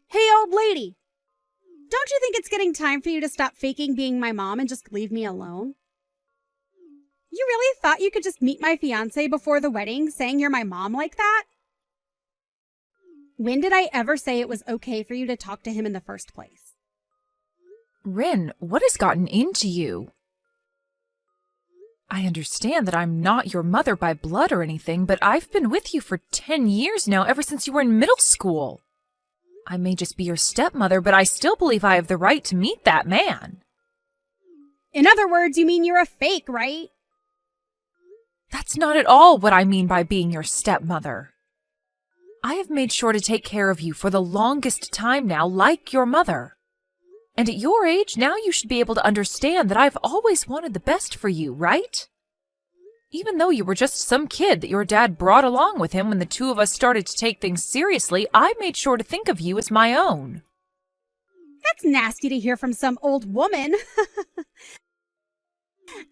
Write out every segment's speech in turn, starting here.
Hey, old lady! Don't you think it's getting time for you to stop faking being my mom and just leave me alone? You really thought you could just meet my fiancé before the wedding saying you're my mom like that? When did I ever say it was okay for you to talk to him in the first place? Rin, what has gotten into you? I understand that I'm not your mother by blood or anything, but I've been with you for 10 years now, ever since you were in middle school. I may just be your stepmother, but I still believe I have the right to meet that man. In other words, you mean you're a fake, right? That's not at all what I mean by being your stepmother. I have made sure to take care of you for the longest time now, like your mother. And at your age, now you should be able to understand that I've always wanted the best for you, right? Even though you were just some kid that your dad brought along with him when the two of us started to take things seriously, I made sure to think of you as my own. That's nasty to hear from some old woman.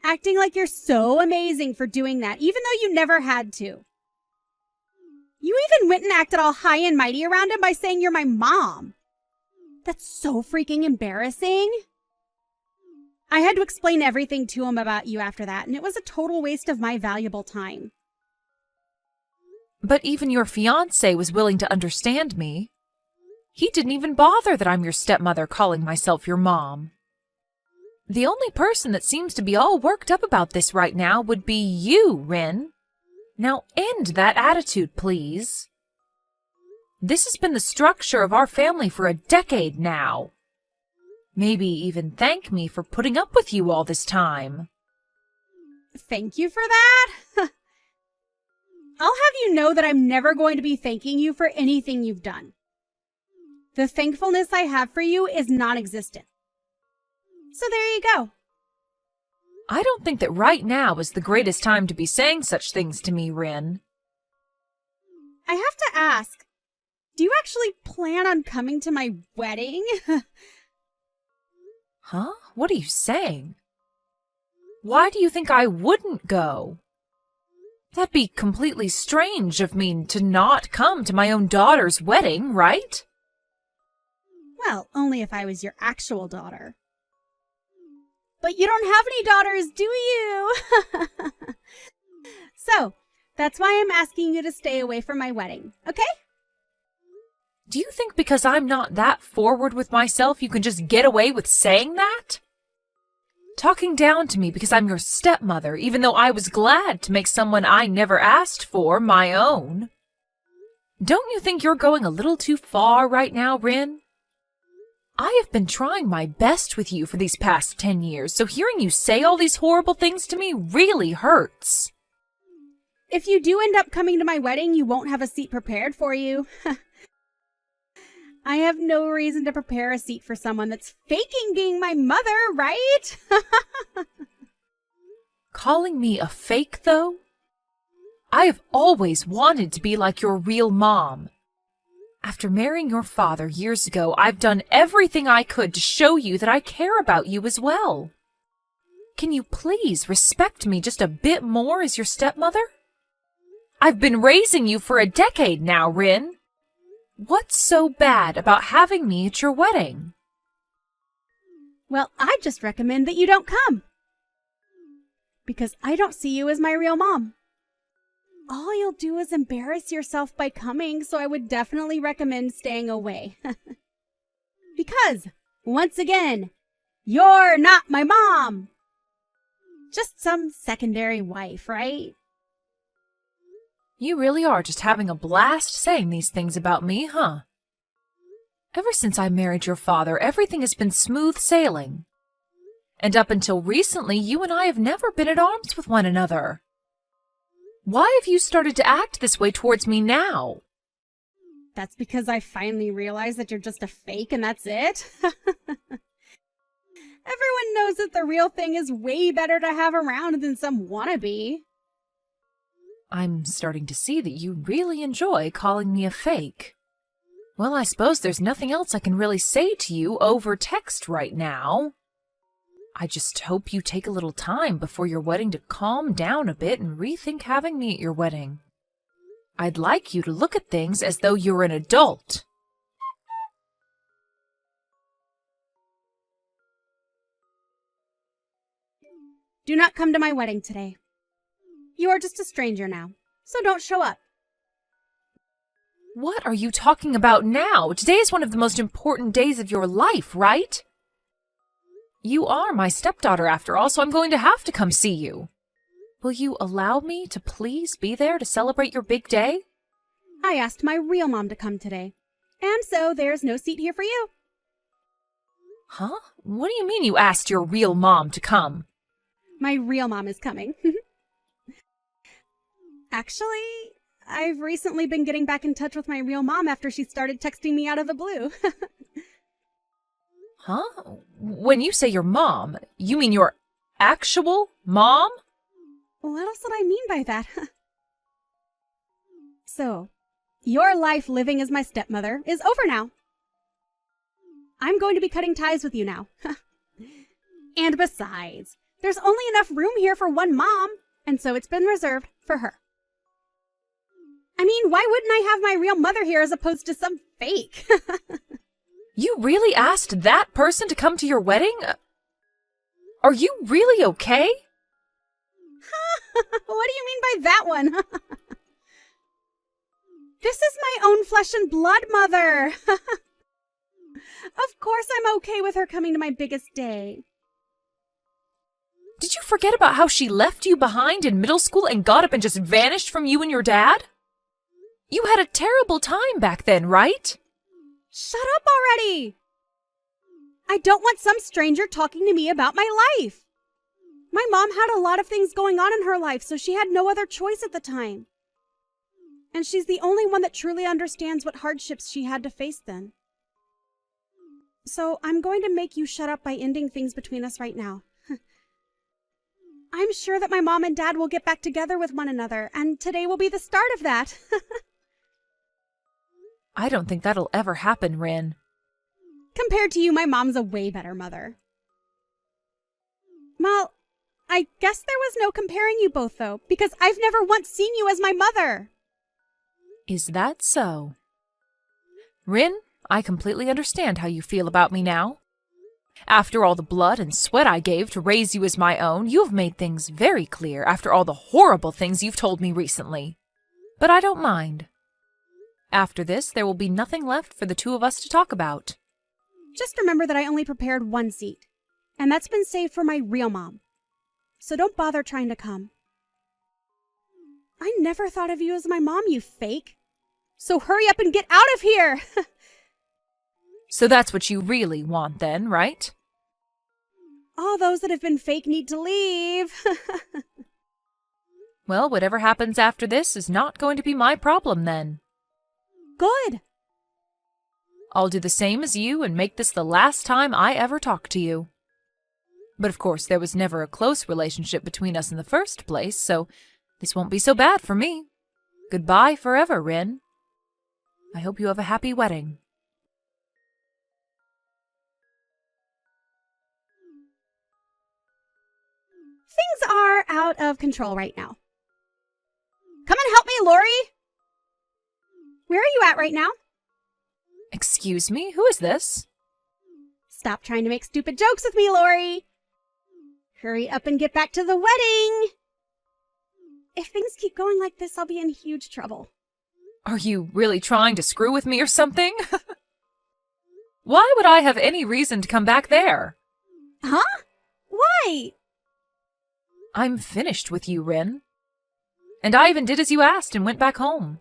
Acting like you're so amazing for doing that, even though you never had to. You even went and acted all high and mighty around him by saying you're my mom. That's so freaking embarrassing. I had to explain everything to him about you after that, and it was a total waste of my valuable time. But even your fiancé was willing to understand me. He didn't even bother that I'm your stepmother calling myself your mom. The only person that seems to be all worked up about this right now would be you, Rin. Now end that attitude, please. This has been the structure of our family for a decade now. Maybe even thank me for putting up with you all this time. Thank you for that? I'll have you know that I'm never going to be thanking you for anything you've done. The thankfulness I have for you is non-existent. So there you go. I don't think that right now is the greatest time to be saying such things to me, Rin. I have to ask, do you actually plan on coming to my wedding? Huh? What are you saying? Why do you think I wouldn't go? That'd be completely strange of me to not come to my own daughter's wedding, right? Well, only if I was your actual daughter. But you don't have any daughters, do you? So, that's why I'm asking you to stay away from my wedding, okay? Do you think because I'm not that forward with myself you can just get away with saying that? Talking down to me because I'm your stepmother, even though I was glad to make someone I never asked for my own. Don't you think you're going a little too far right now, Rin? I have been trying my best with you for these past 10 years, so hearing you say all these horrible things to me really hurts. If you do end up coming to my wedding, you won't have a seat prepared for you. I have no reason to prepare a seat for someone that's faking being my mother, right? Calling me a fake, though? I have always wanted to be like your real mom. After marrying your father years ago, I've done everything I could to show you that I care about you as well. Can you please respect me just a bit more as your stepmother? I've been raising you for a decade now, Rin. What's so bad about having me at your wedding? Well, I just recommend that you don't come. Because I don't see you as my real mom. All you'll do is embarrass yourself by coming, so I would definitely recommend staying away. Because, once again, you're not my mom. Just some secondary wife, right? You really are just having a blast saying these things about me, huh? Ever since I married your father, everything has been smooth sailing. And up until recently, you and I have never been at arms with one another. Why have you started to act this way towards me now? That's because I finally realized that you're just a fake and that's it. Everyone knows that the real thing is way better to have around than some wannabe. I'm starting to see that you really enjoy calling me a fake. Well, I suppose there's nothing else I can really say to you over text right now. I just hope you take a little time before your wedding to calm down a bit and rethink having me at your wedding. I'd like you to look at things as though you're an adult. Do not come to my wedding today. You are just a stranger now, so don't show up. What are you talking about now? Today is one of the most important days of your life, right? You are my stepdaughter after all, so I'm going to have to come see you. Will you allow me to please be there to celebrate your big day? I asked my real mom to come today, and so there's no seat here for you. Huh? What do you mean you asked your real mom to come? My real mom is coming. Actually, I've recently been getting back in touch with my real mom after she started texting me out of the blue. Huh? When you say your mom, you mean your actual mom? What else would I mean by that? So, your life living as my stepmother is over now. I'm going to be cutting ties with you now. And besides, there's only enough room here for one mom, and so it's been reserved for her. I mean, why wouldn't I have my real mother here as opposed to some fake? You really asked that person to come to your wedding? Are you really okay? What do you mean by that one? This is my own flesh and blood mother. Of course I'm okay with her coming to my biggest day. Did you forget about how she left you behind in middle school and got up and just vanished from you and your dad? You had a terrible time back then, right? Shut up already! I don't want some stranger talking to me about my life. My mom had a lot of things going on in her life, so she had no other choice at the time. And she's the only one that truly understands what hardships she had to face then. So I'm going to make you shut up by ending things between us right now. I'm sure that my mom and dad will get back together with one another, and today will be the start of that. I don't think that'll ever happen, Rin. Compared to you, my mom's a way better mother. Well, I guess there was no comparing you both, though, because I've never once seen you as my mother. Is that so? Rin, I completely understand how you feel about me now. After all the blood and sweat I gave to raise you as my own, you have made things very clear after all the horrible things you've told me recently. But I don't mind. After this, there will be nothing left for the two of us to talk about. Just remember that I only prepared one seat, and that's been saved for my real mom. So don't bother trying to come. I never thought of you as my mom, you fake. So hurry up and get out of here! So that's what you really want then, right? All those that have been fake need to leave. Well, whatever happens after this is not going to be my problem then. Good. I'll do the same as you and make this the last time I ever talk to you. But of course, there was never a close relationship between us in the first place, so this won't be so bad for me. Goodbye forever, Rin. I hope you have a happy wedding. Things are out of control right now. Come and help me, Lori! Where are you at right now? Excuse me, who is this? Stop trying to make stupid jokes with me, Lori! Hurry up and get back to the wedding! If things keep going like this, I'll be in huge trouble. Are you really trying to screw with me or something? Why would I have any reason to come back there? Huh? Why? I'm finished with you, Rin. And I even did as you asked and went back home.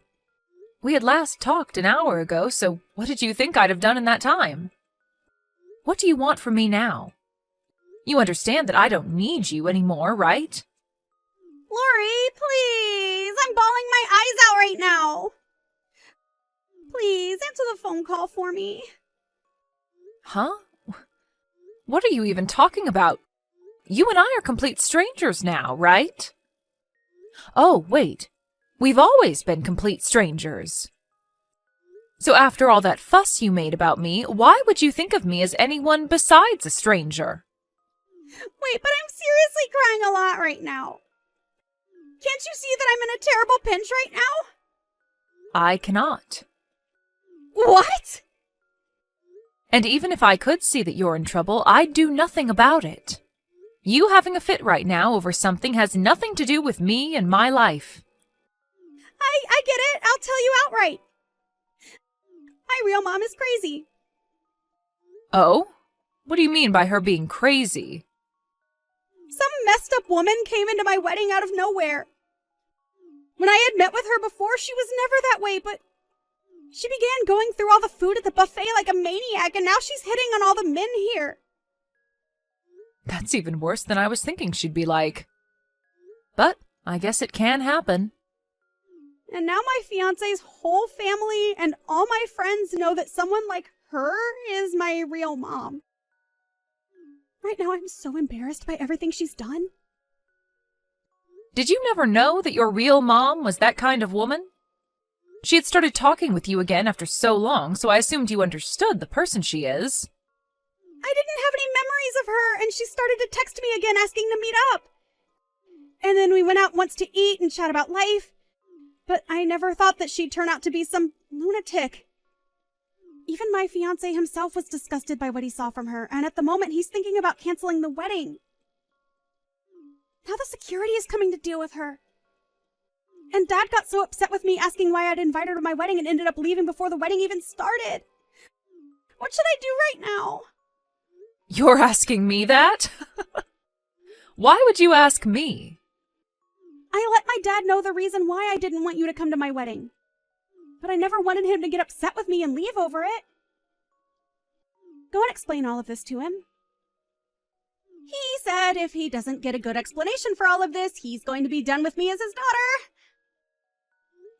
We had last talked an hour ago, so what did you think I'd have done in that time? What do you want from me now? You understand that I don't need you anymore, right? Lori, please! I'm bawling my eyes out right now! Please, answer the phone call for me. Huh? What are you even talking about? You and I are complete strangers now, right? Oh, wait. We've always been complete strangers. So after all that fuss you made about me, why would you think of me as anyone besides a stranger? Wait, but I'm seriously crying a lot right now. Can't you see that I'm in a terrible pinch right now? I cannot. What? And even if I could see that you're in trouble, I'd do nothing about it. You having a fit right now over something has nothing to do with me and my life. I get it. I'll tell you outright. My real mom is crazy. Oh? What do you mean by her being crazy? Some messed up woman came into my wedding out of nowhere. When I had met with her before, she was never that way, but she began going through all the food at the buffet like a maniac, and now she's hitting on all the men here. That's even worse than I was thinking she'd be like. But I guess it can happen. And now my fiancé's whole family and all my friends know that someone like her is my real mom. Right now I'm so embarrassed by everything she's done. Did you never know that your real mom was that kind of woman? She had started talking with you again after so long, so I assumed you understood the person she is. I didn't have any memories of her, and she started to text me again asking to meet up. And then we went out once to eat and chat about life. But I never thought that she'd turn out to be some lunatic. Even my fiancé himself was disgusted by what he saw from her, and at the moment he's thinking about canceling the wedding. Now the security is coming to deal with her. And Dad got so upset with me asking why I'd invited her to my wedding and ended up leaving before the wedding even started. What should I do right now? You're asking me that? Why would you ask me? I let my dad know the reason why I didn't want you to come to my wedding. But I never wanted him to get upset with me and leave over it. Go and explain all of this to him. He said if he doesn't get a good explanation for all of this, he's going to be done with me as his daughter.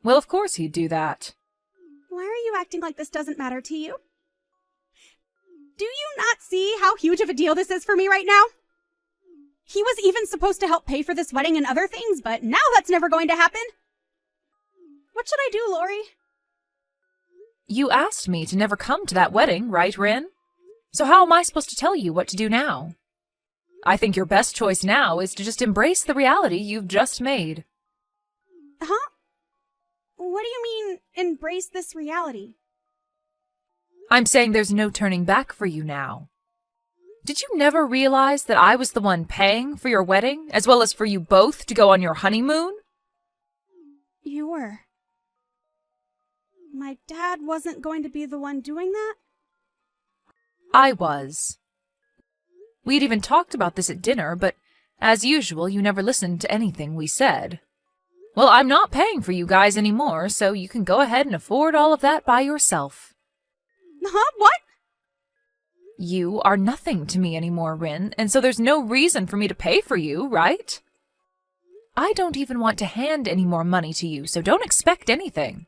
Well, of course he'd do that. Why are you acting like this doesn't matter to you? Do you not see how huge of a deal this is for me right now? He was even supposed to help pay for this wedding and other things, but now that's never going to happen. What should I do, Lori? You asked me to never come to that wedding, right, Rin? So how am I supposed to tell you what to do now? I think your best choice now is to just embrace the reality you've just made. Huh? What do you mean, embrace this reality? I'm saying there's no turning back for you now. Did you never realize that I was the one paying for your wedding, as well as for you both to go on your honeymoon? You were. My dad wasn't going to be the one doing that? I was. We'd even talked about this at dinner, but as usual, you never listened to anything we said. Well, I'm not paying for you guys anymore, so you can go ahead and afford all of that by yourself. Huh? What? You are nothing to me anymore, Rin, and so there's no reason for me to pay for you, right? I don't even want to hand any more money to you, so don't expect anything.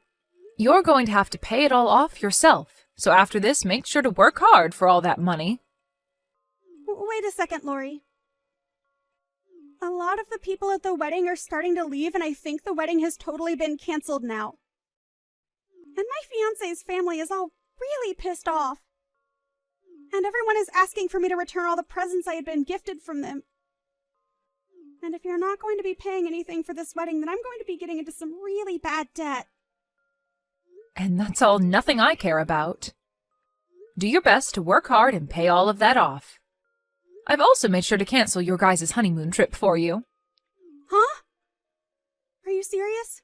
You're going to have to pay it all off yourself, so after this, make sure to work hard for all that money. Wait a second, Lori. A lot of the people at the wedding are starting to leave, and I think the wedding has totally been canceled now. And my fiancé's family is all really pissed off. And everyone is asking for me to return all the presents I had been gifted from them. And if you're not going to be paying anything for this wedding, then I'm going to be getting into some really bad debt. And that's all nothing I care about. Do your best to work hard and pay all of that off. I've also made sure to cancel your guys' honeymoon trip for you. Huh? Are you serious?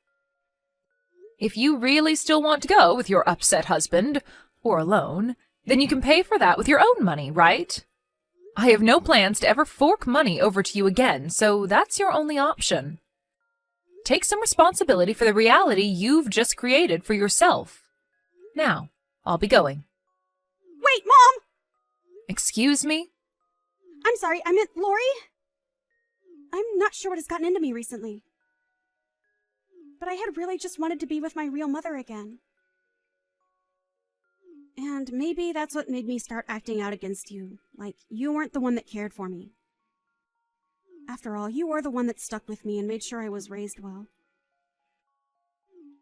If you really still want to go with your upset husband, or alone, then you can pay for that with your own money, right? I have no plans to ever fork money over to you again, so that's your only option. Take some responsibility for the reality you've just created for yourself. Now, I'll be going. Wait, Mom! Excuse me? I'm sorry, I meant Lori? I'm not sure what has gotten into me recently. But I had really just wanted to be with my real mother again. And maybe that's what made me start acting out against you, like you weren't the one that cared for me. After all, you were the one that stuck with me and made sure I was raised well.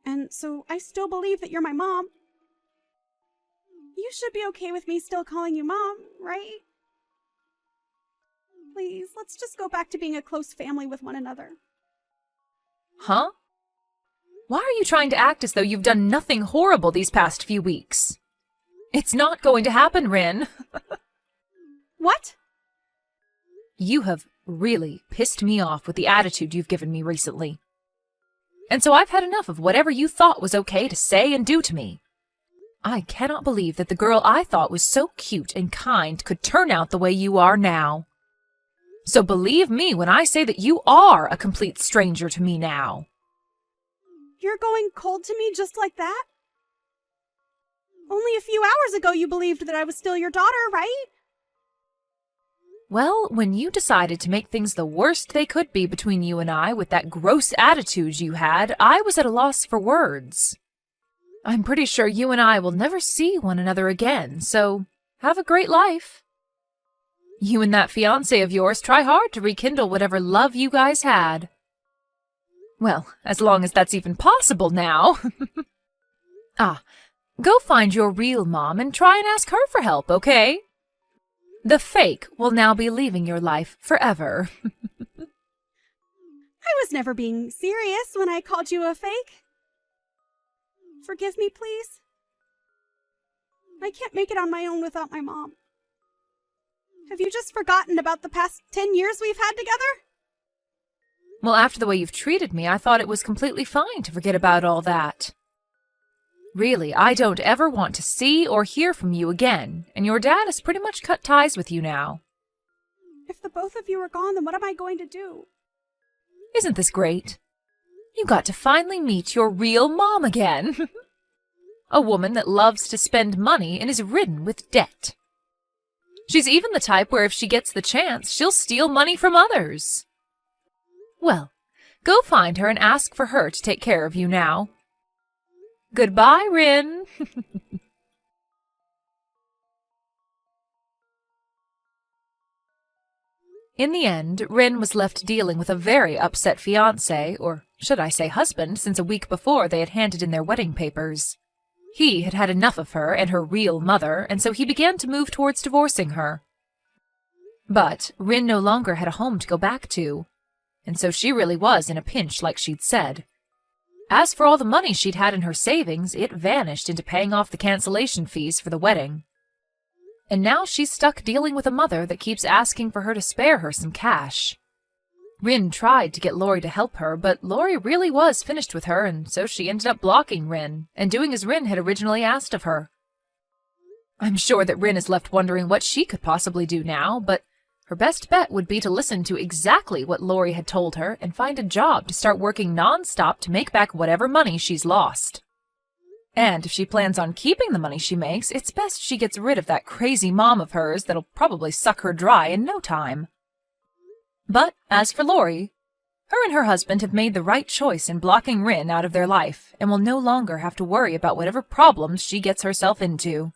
And so I still believe that you're my mom. You should be okay with me still calling you Mom, right? Please, let's just go back to being a close family with one another. Huh? Why are you trying to act as though you've done nothing horrible these past few weeks? It's not going to happen, Rin. What? You have really pissed me off with the attitude you've given me recently. And so I've had enough of whatever you thought was okay to say and do to me. I cannot believe that the girl I thought was so cute and kind could turn out the way you are now. So believe me when I say that you are a complete stranger to me now. You're going cold to me just like that? Only a few hours ago you believed that I was still your daughter, right? Well, when you decided to make things the worst they could be between you and I with that gross attitude you had, I was at a loss for words. I'm pretty sure you and I will never see one another again, so have a great life. You and that fiancé of yours try hard to rekindle whatever love you guys had. Well, as long as that's even possible now. Go find your real mom and try and ask her for help, okay? The fake will now be leaving your life forever. I was never being serious when I called you a fake. Forgive me, please. I can't make it on my own without my mom. Have you just forgotten about the past 10 years we've had together? Well, after the way you've treated me, I thought it was completely fine to forget about all that. Really, I don't ever want to see or hear from you again, and your dad has pretty much cut ties with you now. If the both of you are gone, then what am I going to do? Isn't this great? You got to finally meet your real mom again. A woman that loves to spend money and is ridden with debt. She's even the type where if she gets the chance, she'll steal money from others. Well, go find her and ask for her to take care of you now. Goodbye, Rin. In the end, Rin was left dealing with a very upset fiancé, or should I say husband, since a week before they had handed in their wedding papers. He had had enough of her and her real mother, and so he began to move towards divorcing her. But Rin no longer had a home to go back to, and so she really was in a pinch like she'd said. As for all the money she'd had in her savings, it vanished into paying off the cancellation fees for the wedding. And now she's stuck dealing with a mother that keeps asking for her to spare her some cash. Rin tried to get Lori to help her, but Lori really was finished with her, and so she ended up blocking Rin, and doing as Rin had originally asked of her. I'm sure that Rin is left wondering what she could possibly do now, but her best bet would be to listen to exactly what Lori had told her and find a job to start working non-stop to make back whatever money she's lost. And if she plans on keeping the money she makes, it's best she gets rid of that crazy mom of hers that'll probably suck her dry in no time. But as for Lori, her and her husband have made the right choice in blocking Rin out of their life and will no longer have to worry about whatever problems she gets herself into.